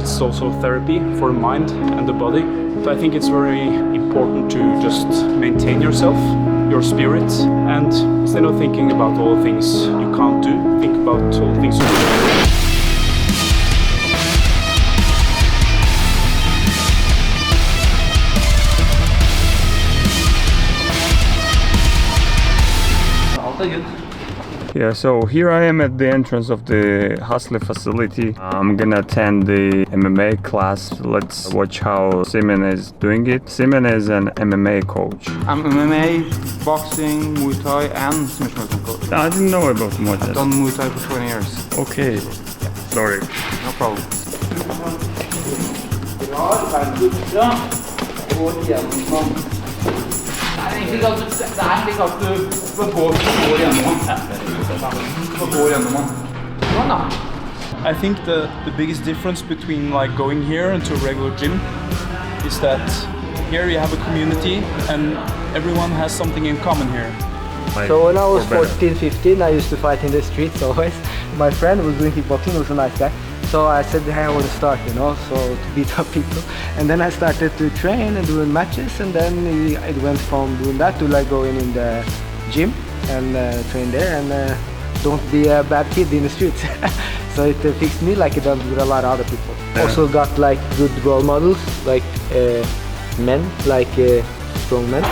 it's also therapy for the mind and the body. So I think it's very important to just maintain yourself, your spirit, and instead of thinking about all the things you can't do, think about all the things you can do. Yeah, so here I am at the entrance of the Hustler facility. I'm gonna attend the MMA class. Let's watch how Simeon is doing it. Simeon is an MMA coach. I'm MMA, boxing, Muay Thai, and submission coach. I didn't know about Muay Thai. I've done Muay Thai for 20 years. Okay, sorry. No problem. I think the biggest difference between like going here and to a regular gym is that here you have a community and everyone has something in common here. So when I was 14, 15, I used to fight in the streets always. My friend was doing kickboxing, he was a nice guy. So I said, hey, I want to start, you know, so to beat up people. And then I started to train and doing matches, and then it went from doing that to like going in the gym and train there and don't be a bad kid in the streets. So it fixed me like it does with a lot of other people. Yeah. Also got like good role models, like men, like strong men.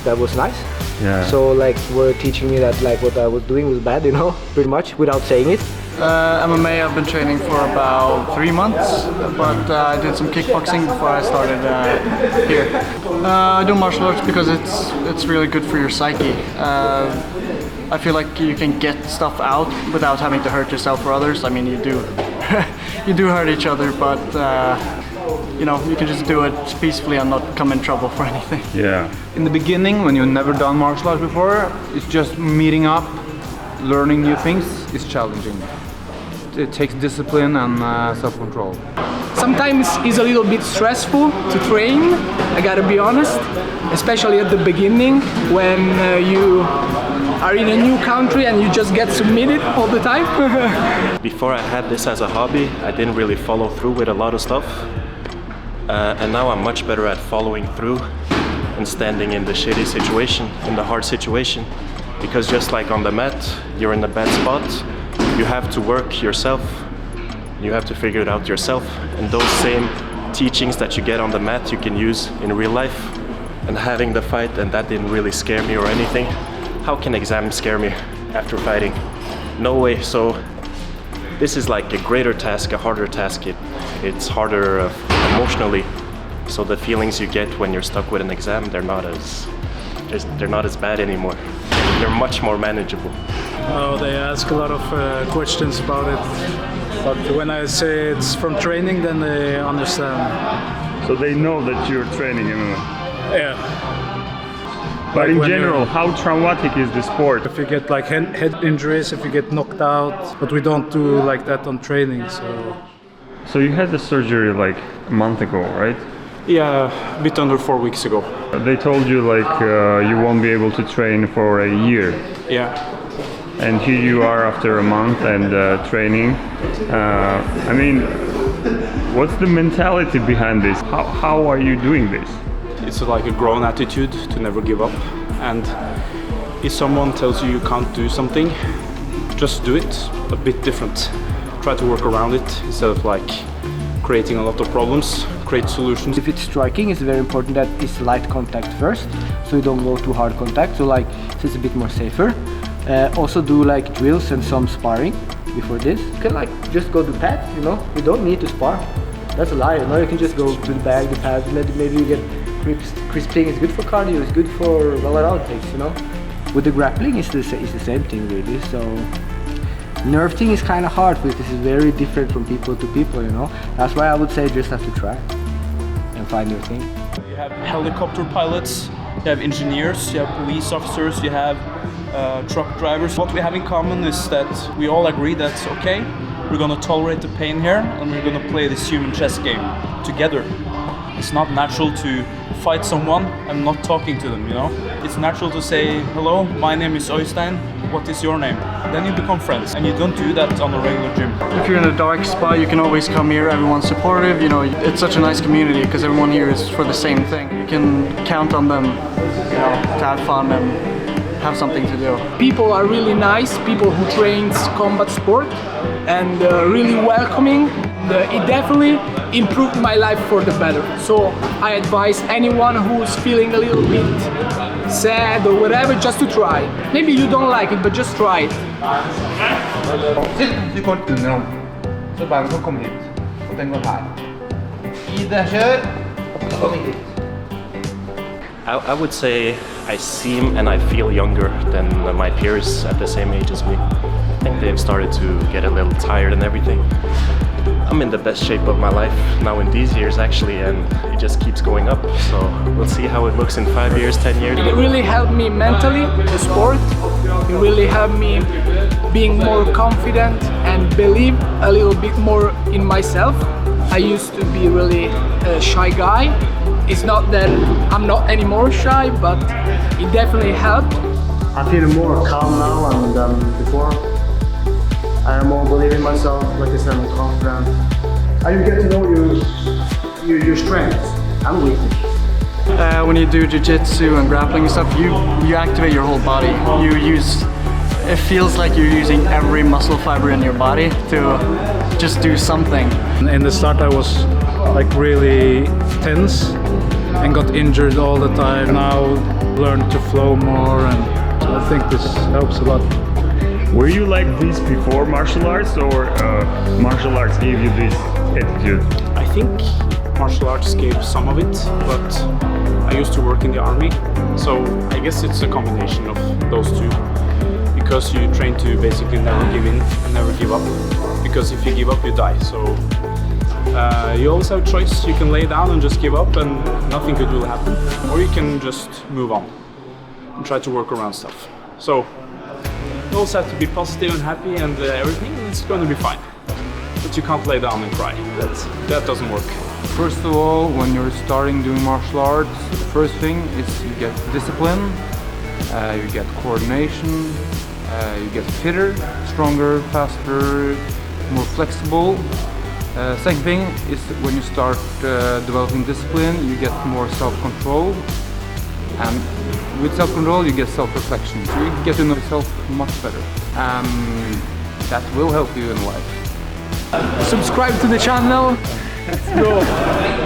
That was nice. Yeah. So like were teaching me that like what I was doing was bad, you know, pretty much without saying it. MMA I've been training for about 3 months, but I did some kickboxing before I started here. I do martial arts because it's really good for your psyche. I feel like you can get stuff out without having to hurt yourself or others. I mean, you do you do hurt each other, but you know, you can just do it peacefully and not come in trouble for anything. Yeah. In the beginning, when you've never done martial arts before, it's just meeting up, learning new things is challenging. It takes discipline and self-control. Sometimes it's a little bit stressful to train, I gotta be honest, especially at the beginning when you are in a new country and you just get submitted all the time. Before I had this as a hobby, I didn't really follow through with a lot of stuff. And now I'm much better at following through and standing in the shitty situation, in the hard situation. Because just like on the mat, you're in a bad spot, you have to work yourself, you have to figure it out yourself. And those same teachings that you get on the mat, you can use in real life. And having the fight, and that didn't really scare me or anything. How can exams scare me after fighting? No way. So this is like a greater task, a harder task. It's harder emotionally. So the feelings you get when you're stuck with an exam, they're not as bad anymore. They're much more manageable. Oh, they ask a lot of questions about it, but when I say it's from training, then they understand. So they know that you're training MMA. Yeah. But in general, how traumatic is the sport? If you get like head injuries, if you get knocked out, but we don't do like that on training, so. So you had the surgery like a month ago, right? Yeah, a bit under 4 weeks ago. They told you like you won't be able to train for a year. Yeah. And here you are after a month and training. I mean, what's the mentality behind this? How are you doing this? It's like a grown attitude to never give up. And if someone tells you you can't do something, just do it a bit different. Try to work around it instead of like creating a lot of problems, create solutions. If it's striking, it's very important that it's light contact first, so you don't go too hard contact, so like so it's a bit more safer. Also do like drills and some sparring before this. You can like just go to pads, you know, you don't need to spar. That's a lie, you know, you can just go to the bag, the pads, maybe you get crisping. It's good for cardio, it's good for a lot of things, you know. With the grappling, it's the same thing really, so nerve thing is kind of hard because this is very different from people to people, you know. That's why I would say you just have to try and find your thing. You have helicopter pilots, you have engineers, you have police officers, you have truck drivers. What we have in common is that we all agree that's okay, we're gonna tolerate the pain here and we're gonna play this human chess game together. It's not natural to fight someone and not talking to them, you know. It's natural to say, hello, my name is Øystein, what is your name? then you become friends, and you don't do that on a regular gym. If you're in a dark spot, you can always come here. Everyone's supportive. You know, it's such a nice community because everyone here is for the same thing. You can count on them, you know, to have fun and have something to do. People are really nice, people who trains combat sport, and really welcoming. It definitely improved my life for the better. So I advise anyone who's feeling a little bit sad or whatever, just to try. Maybe you don't like it, but just try it. Du går underom, så beina kan komme hit, og den går her. I det, kjør, og så kommer hit. I would say I seem and I feel younger than my peers at the same age as me. I think they've started to get a little tired and everything. I'm in the best shape of my life now in these years actually, and it just keeps going up. So we'll see how it looks in 5 years, 10 years. It really helped me mentally, the sport. It really helped me being more confident and believe a little bit more in myself. I used to be really a shy guy. It's not that I'm not anymore shy, but it definitely helped. I feel more calm now than before. I am more believing in myself, like I said, I'm confident. And you get to know your strengths and weaknesses. When you do jiu-jitsu and grappling and stuff, you activate your whole body. It feels like you're using every muscle fiber in your body to just do something. In the start I was like really tense and got injured all the time. Now learned to flow more, and I think this helps a lot. Were you like this before martial arts, or martial arts gave you this attitude? I think martial arts gave some of it, but I used to work in the army, so I guess it's a combination of those two. Because you train to basically never give in and never give up. Because if you give up, you die. So you always have a choice. You can lay down and just give up and nothing good will happen. Or you can just move on and try to work around stuff. So you also have to be positive and happy and everything, and it's going to be fine. But you can't lay down and cry. That doesn't work. First of all, when you're starting doing martial arts, the first thing is you get discipline, you get coordination, you get fitter, stronger, faster, more flexible. Second thing is when you start developing discipline, you get more self-control, and with self-control you get self-reflection. So you get to know yourself much better. That will help you in life. Subscribe to the channel. Let's go.